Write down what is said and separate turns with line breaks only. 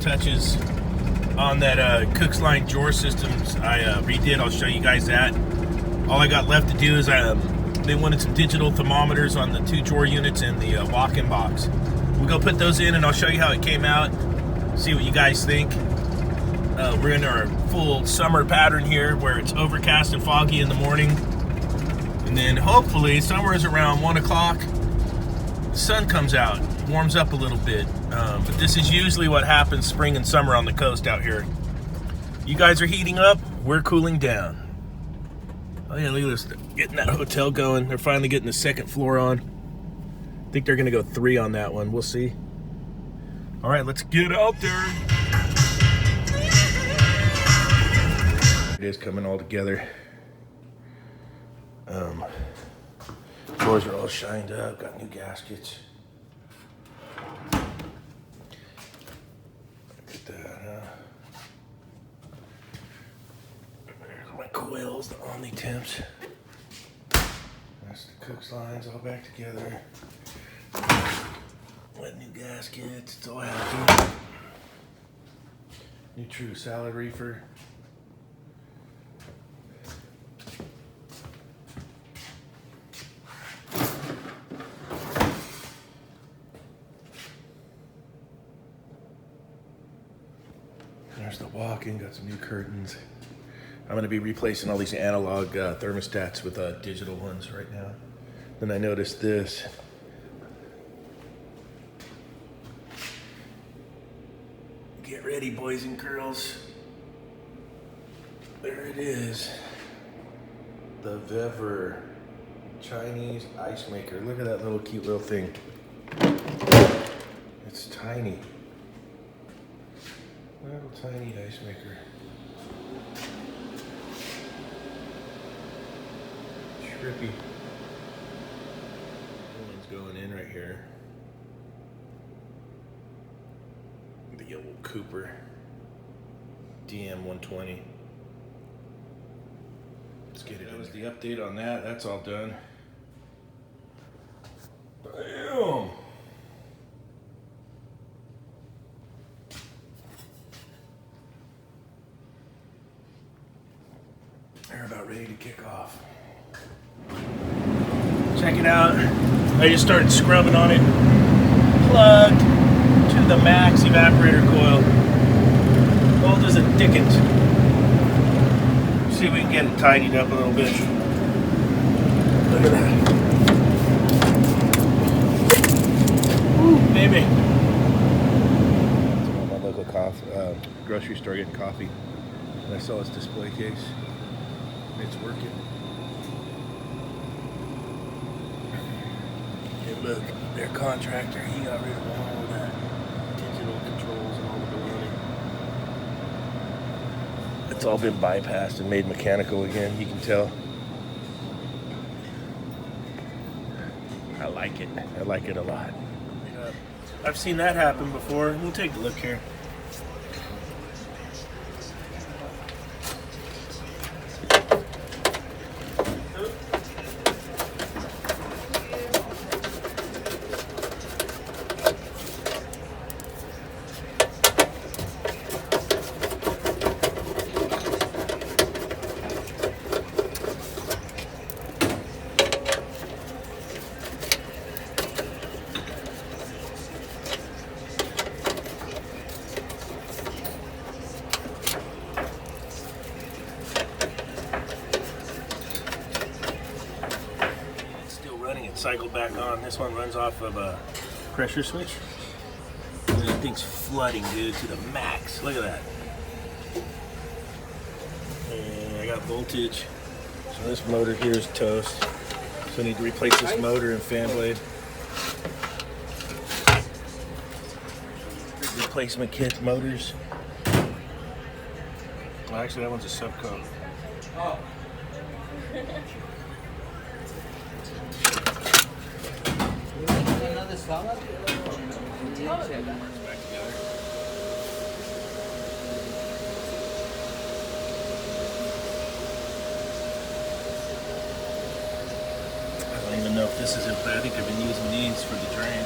touches on that Cook's line drawer systems I redid. I'll show you guys that. All I got left to do is they wanted some digital thermometers on the 2 drawer units and the walk-in box. We'll go put those in and I'll show you how it came out, see what you guys think. We're in our full summer pattern here where it's overcast and foggy in the morning. And then hopefully somewhere around 1 o'clock, the sun comes out, warms up a little bit. But this is usually what happens spring and summer on the coast out here. You guys are heating up, we're cooling down. Oh yeah, look at this, getting that hotel going. They're finally getting the 2nd floor on. I think they're gonna go 3 on that one, we'll see. All right, let's get out there. It is coming all together. Doors are all shined up, got new gaskets. Look at that, huh? There's my coils, the Omni temps. That's the Cook's lines all back together. Wet new gaskets, it's all happy. New True salad reefer. There's the walk-in, got some new curtains. I'm going to be replacing all these analog thermostats with digital ones right now. Then I noticed this. Get ready, boys and girls. There it is. The H.V.A.C. Chinese ice maker. Look at that little cute little thing. It's tiny. Little tiny ice maker. Trippy. One's going in right here. The old Cooper DM120. Let's get it. That was the update on that. That's all done. Damn. They're about ready to kick off. Check it out. I just started scrubbing on it. Plugged to the max evaporator coil. Old as a Dickens. See if we can get it tidied up a little bit. Look at that. Ooh, baby. I'm at my local grocery store getting coffee. And I saw this display case. It's working. Hey, look, their contractor, he got rid of all that digital controls and all the baloney. It's all been bypassed and made mechanical again, you can tell. I like it. I like it a lot. I've seen that happen before. We'll take a look here. Cycle back on. This one runs off of a pressure switch. And that thing's flooding, dude, to the max. Look at that. And I got voltage. So this motor here is toast. So I need to replace this motor and fan blade. Replacement kit motors. Well, actually, that one's a subcoat. Oh.
Another salad?
Back together. I don't even know if this is it, but I think I've been using these for the drain.